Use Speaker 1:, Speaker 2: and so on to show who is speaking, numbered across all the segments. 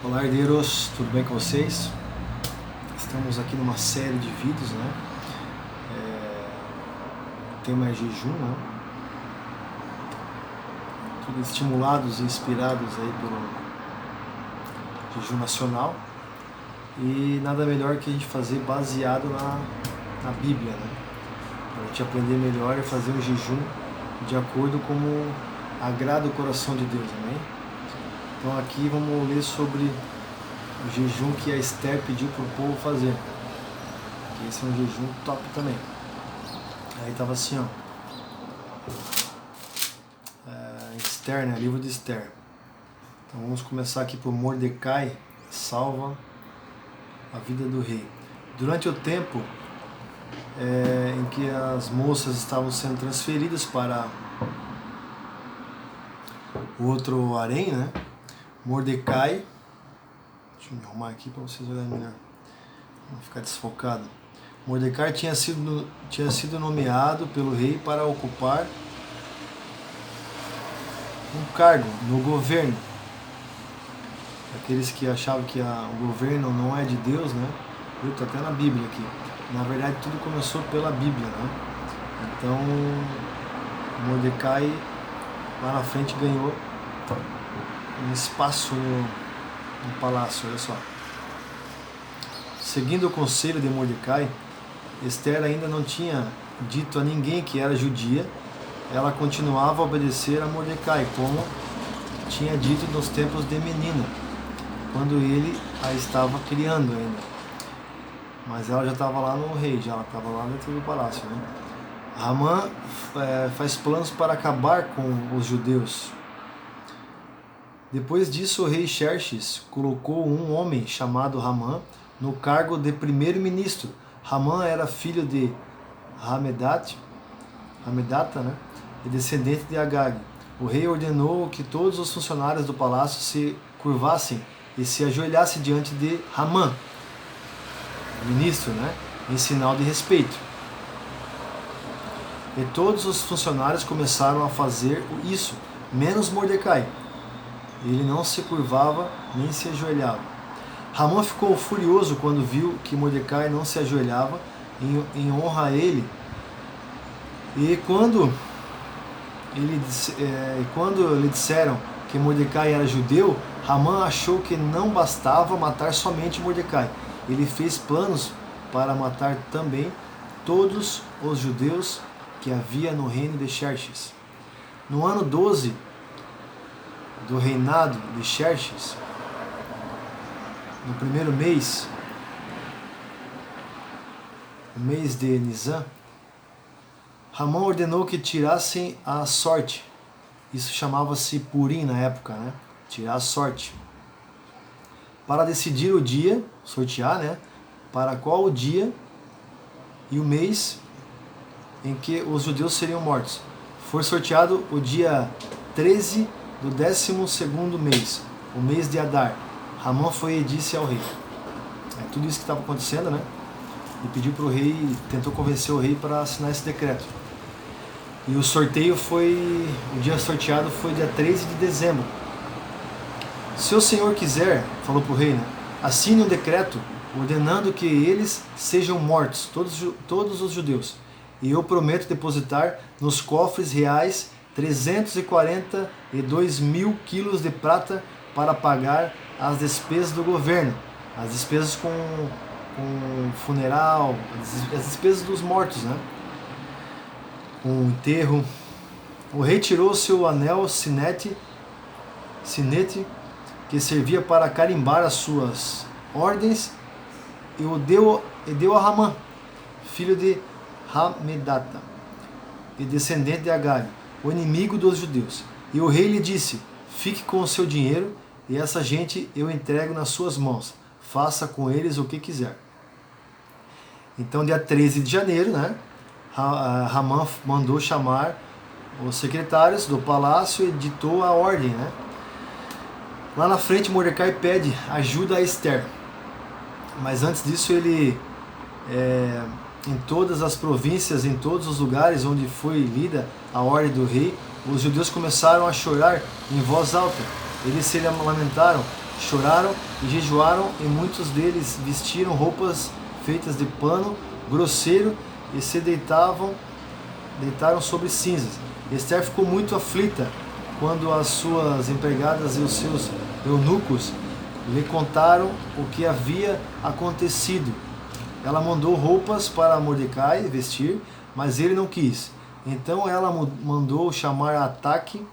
Speaker 1: Olá, herdeiros, tudo bem com vocês? Estamos aqui numa série de vídeos, né? O tema é jejum, né? Tudo estimulados e inspirados aí pelo jejum nacional. E nada melhor que a gente fazer baseado na Bíblia, né? Para a gente aprender melhor e fazer um jejum de acordo com como agrada o coração de Deus, amém? Então aqui vamos ler sobre o jejum que a Esther pediu para o povo fazer. Esse é um jejum top também. Aí estava assim, ó. Esther, né? Livro de Esther. Então vamos começar aqui por Mordecai salva a vida do rei. Durante o tempo em que as moças estavam sendo transferidas para o outro harém, né? Mordecai, deixa eu me arrumar aqui para vocês olharem melhor, não ficar desfocado. Mordecai tinha sido nomeado pelo rei para ocupar um cargo no governo. Aqueles que achavam que o governo não é de Deus, né? Está até na Bíblia aqui. Na verdade, tudo começou pela Bíblia, né? Então, Mordecai lá na frente ganhou um espaço no palácio, olha só. Seguindo o conselho de Mordecai, Esther ainda não tinha dito a ninguém que era judia. Ela continuava a obedecer a Mordecai, como tinha dito nos tempos de menina, quando ele a estava criando ainda. Mas ela já estava lá no rei, ela estava lá dentro do palácio, né? Ramã faz planos para acabar com os judeus. Depois disso, o rei Xerxes colocou um homem chamado Ramã no cargo de primeiro-ministro. Ramã era filho de Hamedata, né, e descendente de Agag. O rei ordenou que todos os funcionários do palácio se curvassem e se ajoelhassem diante de Ramã, ministro, né, em sinal de respeito. E todos os funcionários começaram a fazer isso, menos Mordecai. Ele não se curvava nem se ajoelhava. Ramã ficou furioso quando viu que Mordecai não se ajoelhava em honra a ele. E quando lhe disseram que Mordecai era judeu, Ramã achou que não bastava matar somente Mordecai. Ele fez planos para matar também todos os judeus que havia no reino de Xerxes. No ano 12 do reinado de Xerxes, no primeiro mês, o mês de Nisan, Ramã ordenou que tirassem a sorte. Isso chamava-se Purim na época, né? Tirar a sorte. Para decidir o dia, sortear, né? Para qual o dia e o mês em que os judeus seriam mortos. Foi sorteado o dia 13 do 12º mês, o mês de Adar. Ramã foi e disse ao rei. Tudo isso que estava acontecendo, né? E pediu para o rei, tentou convencer o rei para assinar esse decreto. E o sorteio o dia sorteado foi dia 13 de dezembro. Se o senhor quiser, falou para o rei, né? Assine um decreto ordenando que eles sejam mortos, todos os judeus. E eu prometo depositar nos cofres reais 342 mil quilos de prata para pagar as despesas do governo, as despesas com funeral, as despesas dos mortos, né? Com o enterro. O rei tirou seu anel sinete, que servia para carimbar as suas ordens, e o deu a Ramã, filho de Hamedata, e descendente de Agag, o inimigo dos judeus. E o rei lhe disse: fique com o seu dinheiro, e essa gente eu entrego nas suas mãos. Faça com eles o que quiser. Então, dia 13 de janeiro, né, Ramã mandou chamar os secretários do palácio e ditou a ordem, né? Lá na frente, Mordecai pede ajuda a Esther. Mas antes disso, ele, em todas as províncias, em todos os lugares onde foi lida a ordem do rei, os judeus começaram a chorar em voz alta. Eles se lamentaram choraram e jejuaram, e muitos deles vestiram roupas feitas de pano grosseiro e se deitaram sobre cinzas. Esther ficou muito aflita quando as suas empregadas e os seus eunucos lhe contaram o que havia acontecido. Ela mandou roupas para Mordecai vestir, mas ele não quis. Então ela mandou chamar Ataque,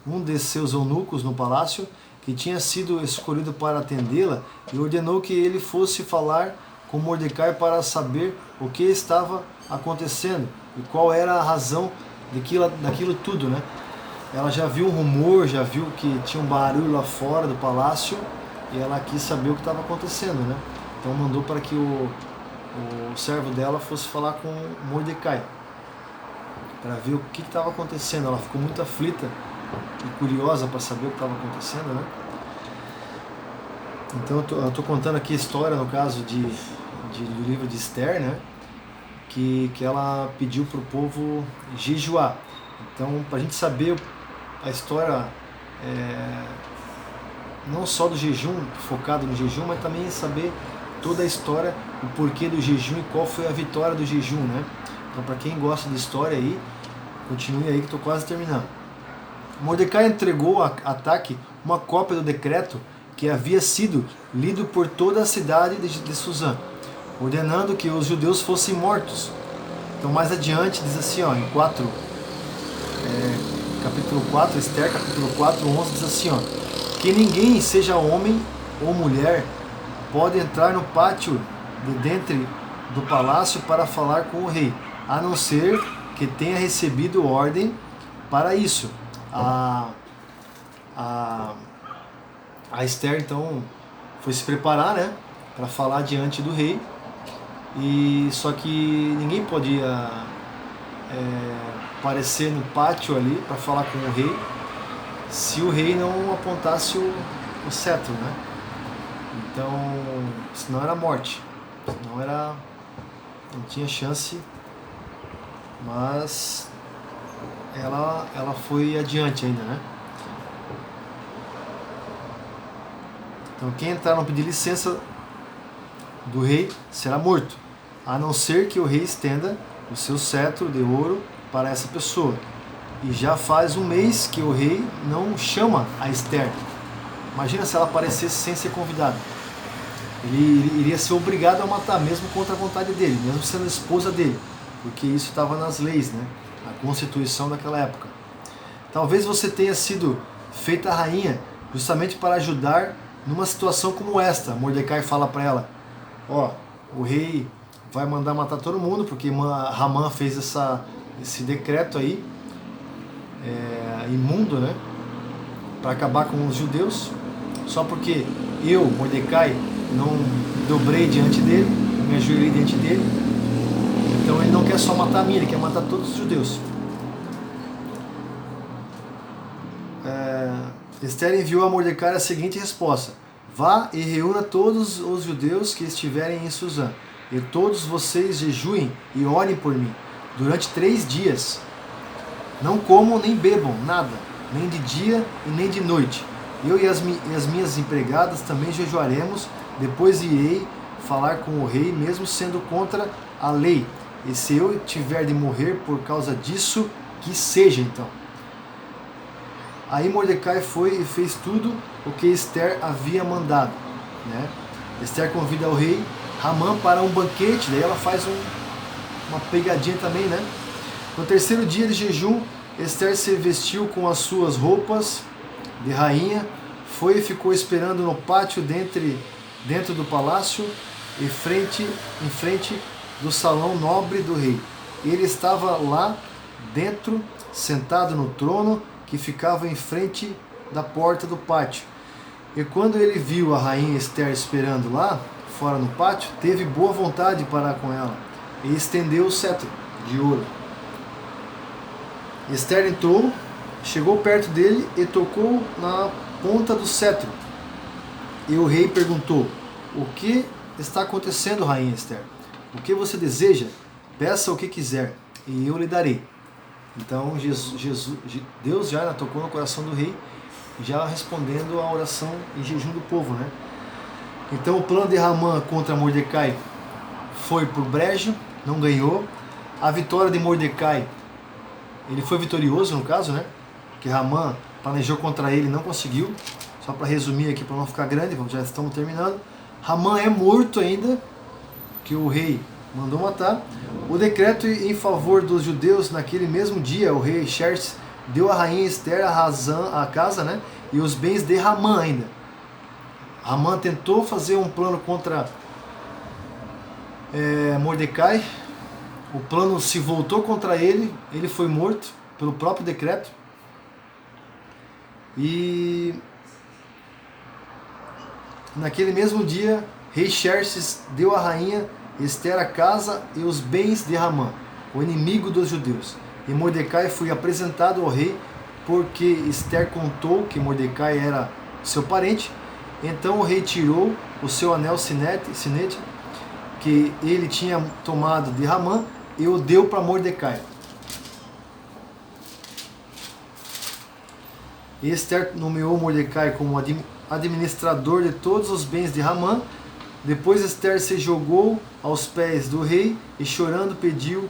Speaker 1: um de seus eunucos no palácio, que tinha sido escolhido para atendê-la, e ordenou que ele fosse falar com Mordecai para saber o que estava acontecendo e qual era a razão daquilo tudo, né? Ela já viu um rumor, já viu que tinha um barulho lá fora do palácio, e ela quis saber o que estava acontecendo, né? Então mandou para que o servo dela fosse falar com Mordecai para ver o que estava acontecendo. Ela ficou muito aflita e curiosa para saber o que estava acontecendo, né? Então eu estou contando aqui a história, no caso do livro de Esther, né? Que ela pediu para o povo jejuar. Então, para a gente saber a história, não só do jejum, focado no jejum, mas também saber toda a história, o porquê do jejum e qual foi a vitória do jejum, né? Então, para quem gosta de história aí, continue aí que estou quase terminando. Mordecai entregou a Ataque uma cópia do decreto que havia sido lido por toda a cidade de Suzã, ordenando que os judeus fossem mortos. Então mais adiante diz assim, ó, em capítulo 4, Esther, capítulo 4, 11, diz assim, ó, que ninguém, seja homem ou mulher, pode entrar no pátio de dentro do palácio para falar com o rei, a não ser que tenha recebido ordem para isso. A Esther então foi se preparar, né, para falar diante do rei, e só que ninguém podia aparecer no pátio ali para falar com o rei se o rei não apontasse o cetro, né? Então, senão era morte, não tinha chance, mas ela foi adiante ainda, né? Então quem entrar não pedir licença do rei será morto, a não ser que o rei estenda o seu cetro de ouro para essa pessoa. E já faz um mês que o rei não chama a Esther. Imagina se ela aparecesse sem ser convidada. Ele iria ser obrigado a matar, mesmo contra a vontade dele, mesmo sendo a esposa dele, porque isso estava nas leis, né? Na Constituição daquela época. Talvez você tenha sido feita rainha justamente para ajudar numa situação como esta. Mordecai fala para ela, ó, o rei vai mandar matar todo mundo, porque Hamã fez esse decreto aí, imundo, né, para acabar com os judeus, só porque eu, Mordecai, não me dobrei diante dele, não me ajoelhei diante dele. Então ele não quer só matar a mim, ele quer matar todos os judeus. Esther enviou a Mordecai a seguinte resposta: vá e reúna todos os judeus que estiverem em Suzã, e todos vocês jejuem e orem por mim durante 3 dias. Não comam nem bebam nada, nem de dia e nem de noite. Eu e as minhas empregadas também jejuaremos. Depois irei falar com o rei, mesmo sendo contra a lei. E se eu tiver de morrer por causa disso, que seja então. Aí Mordecai foi e fez tudo o que Esther havia mandado, né? Esther convida o rei Hamã para um banquete, daí ela faz uma pegadinha também, né? No 3º dia de jejum, Esther se vestiu com as suas roupas de rainha, foi e ficou esperando no pátio dentro do palácio, em frente do salão nobre do rei. Ele estava lá dentro, sentado no trono que ficava em frente da porta do pátio. E quando ele viu a rainha Esther esperando lá fora no pátio, teve boa vontade para com ela e estendeu o cetro de ouro. Esther entrou, chegou perto dele e tocou na ponta do cetro. E o rei perguntou: o que está acontecendo, rainha Esther? O que você deseja? Peça o que quiser e eu lhe darei. Então Deus já tocou no coração do rei já respondendo a oração e jejum do povo, né? Então o plano de Hamã contra Mordecai foi por brejo, não ganhou. A vitória de Mordecai, ele foi vitorioso no caso, né? Porque Hamã planejou contra ele e não conseguiu. Só para resumir aqui, para não ficar grande, já estamos terminando. Hamã é morto ainda, que o rei mandou matar. O decreto em favor dos judeus, naquele mesmo dia, o rei Xerxes deu a rainha Esther a casa, né? E os bens de Hamã ainda. Hamã tentou fazer um plano contra Mordecai. O plano se voltou contra ele. Ele foi morto pelo próprio decreto. E naquele mesmo dia, rei Xerxes deu à rainha Esther a casa e os bens de Hamã, o inimigo dos judeus. E Mordecai foi apresentado ao rei, porque Esther contou que Mordecai era seu parente. Então o rei tirou o seu anel sinete, que ele tinha tomado de Hamã, e o deu para Mordecai. E Esther nomeou Mordecai como administrador de todos os bens de Hamã. Depois Esther se jogou aos pés do rei e chorando pediu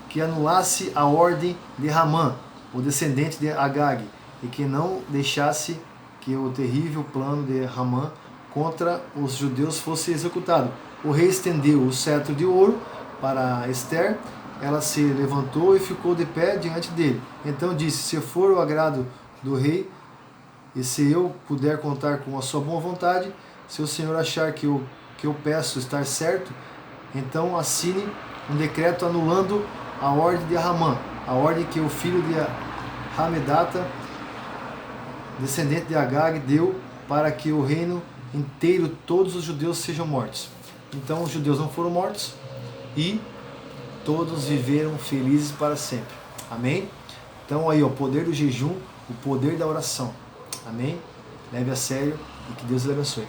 Speaker 1: que anulasse a ordem de Hamã, o descendente de Agag, e que não deixasse que o terrível plano de Hamã contra os judeus fosse executado. O rei estendeu o cetro de ouro para Esther, ela se levantou e ficou de pé diante dele. Então disse: se for o agrado do rei, e se eu puder contar com a sua boa vontade, se o Senhor achar que eu peço estar certo, então assine um decreto anulando a ordem de Hamã, a ordem que o filho de Hamedata, descendente de Agag, deu para que o reino inteiro, todos os judeus sejam mortos. Então os judeus não foram mortos e todos viveram felizes para sempre. Amém? Então aí, o poder do jejum, o poder da oração. Amém? Leve a sério e que Deus lhe abençoe.